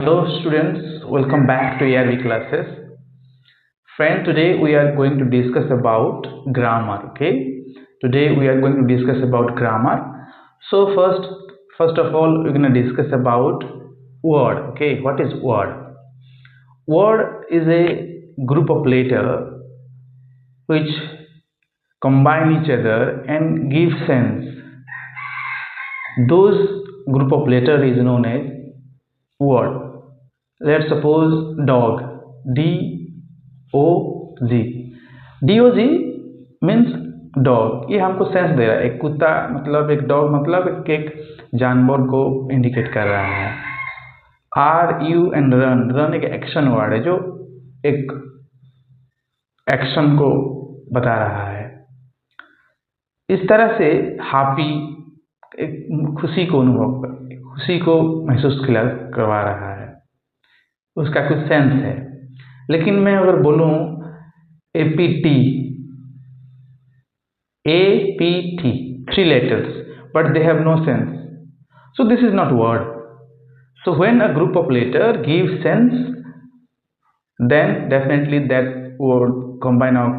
Hello students, welcome back to ARV classes. Friend, today we are going to discuss about grammar, okay? Today we are going to discuss about grammar. So first of all, we're going to discuss about word, okay? What is word? Word is a group of letters which combine each other and give sense. Those group of letters is known as word. Let's suppose dog, D-O-G. D-O-G means dog, ये हमको sense they रहा है। एक कुत्ता मतलब, एक dog मतलब एक जानवर को इंडिकेट कर रहा है। आर यू एंड रन, रन एक एक्शन वर्ड है जो एक एक्शन को बता रहा है। इस तरह से हैप्पी एक खुशी को अनुभव कर, खुशी को महसूस करवा रहा है, उसका कुछ सेंस है। लेकिन मैं अगर बोलूं APT, three letters but they have no sense, so this is not word. So when a group of letters gives sense, then definitely that word combine of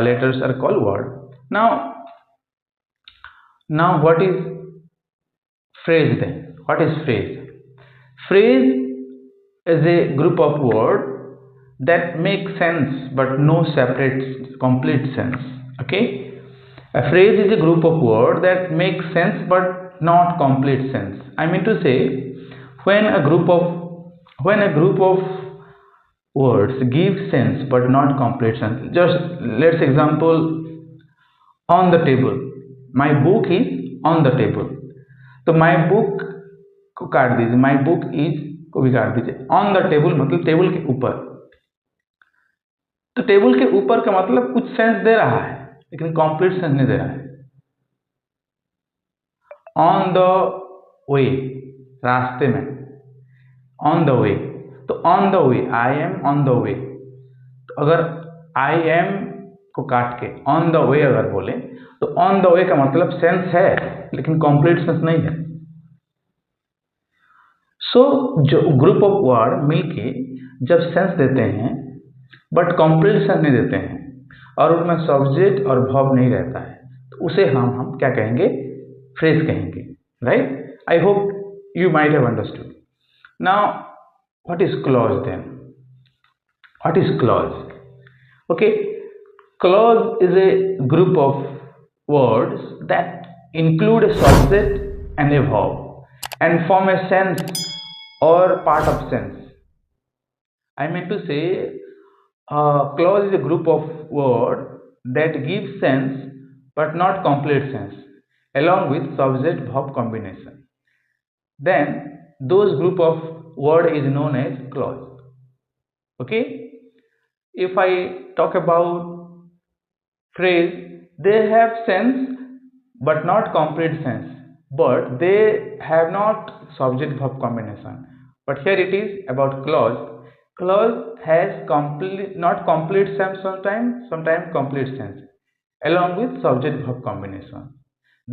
letters are called word. Now what is phrase then? What is phrase? Phrase is a group of words that make sense but no separate complete sense, okay? A phrase is a group of words that make sense but not complete sense. I mean to say, when a group of words give sense but not complete sense. Just let's example, on the table, my book is on the table, तो my book को काट दीजिए, my book is को भी काट दीजिए। On the table मतलब table के ऊपर, तो टेबल के ऊपर का मतलब कुछ सेंस दे रहा है लेकिन कंप्लीट सेंस नहीं दे रहा है। ऑन द वे, रास्ते में, ऑन द वे, तो on the way, I am on the वे, तो अगर आई एम को काट के ऑन द वे अगर बोले तो ऑन द वे का मतलब सेंस है लेकिन कंप्लीट सेंस नहीं है। सो जो ग्रुप ऑफ वर्ड मिलके जब सेंस देते हैं बट कंप्लीट सेंस नहीं देते हैं और उनमें सब्जेक्ट और वर्ब नहीं रहता है, तो उसे हम क्या कहेंगे? फ्रेज कहेंगे, right? I hope you might have understood. Now what is clause then? What is clause? Okay, clause is a group of words that include a subject and a verb and form a sense or part of sense. I mean to say, clause is a group of words that give sense but not complete sense along with subject verb combination. Then those group of word is known as clause. Okay, if I talk about phrase, they have sense but not complete sense, but they have not subject verb combination. But here it is about clause. Clause has not complete sense, sometimes complete sense along with subject verb combination.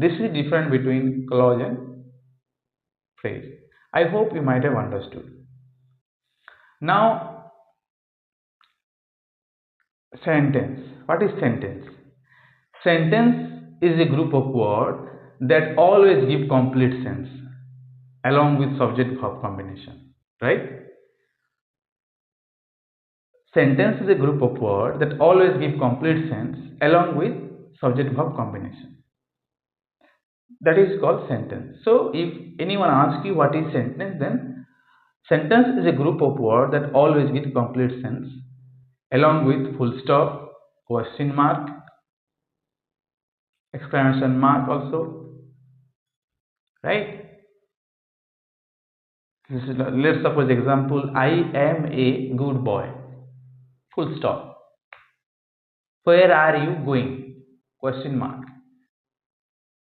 This is different between clause and phrase. I hope you might have understood. Now sentence. What is sentence? Sentence is a group of words that always give complete sense along with subject verb combination, right? Sentence is a group of words that always give complete sense along with subject verb combination. That is called sentence. So if anyone asks you what is sentence, then sentence is a group of words that always give complete sense along with full stop, question mark, exclamation mark also, right? Let's suppose example, I am a good boy, full stop. Where are you going? Question mark.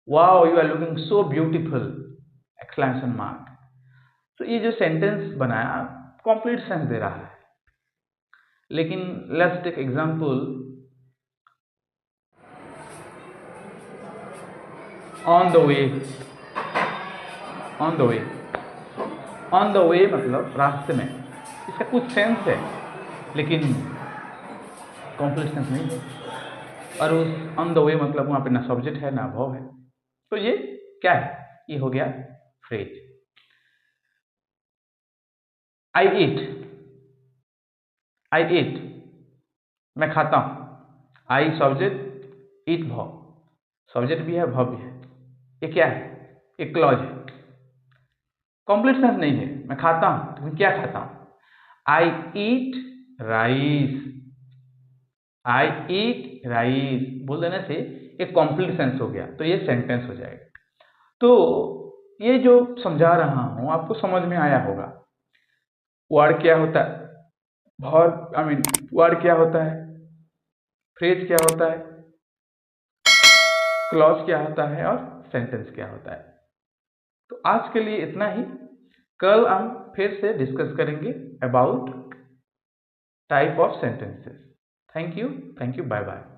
Wow, you are looking so beautiful, exclamation mark. तो ये जो sentence बनाया complete sense they रहा है, लेकिन let's take example, on the way, on the way, on the way मतलब रास्ते में, इसका कुछ सेंस है लेकिन कॉम्प्लेक्स सेंस नहीं है। और उस ऑन द वे मतलब वहाँ पे ना सब्जेक्ट है ना वर्ब है। तो ये क्या है? ये हो गया फ्रेज। आई ईट, आई ईट, मैं खाता हूँ। I subject, eat verb, subject भी है वर्ब भी है। ये क्या है? एक क्लॉज है, कंप्लीट सेंस नहीं है। मैं खाता हूँ तो मैं क्या खाता हूँ? आई ईट राइस, आई ईट राइस बोल देने से एक कंप्लीट सेंस हो गया, तो ये सेंटेंस हो जाएगा। तो ये जो समझा रहा हूँ आपको समझ में आया होगा। वर्ड क्या होता है, वर्ब आई मीन वर्ड क्या होता है, फ्रेज क्या होता है, क्लॉज क्या होता है और सेंटेंस क्या होता है। तो आज के लिए इतना ही। कल हम फिर से डिस्कस करेंगे about type of sentences. Thank you, bye bye.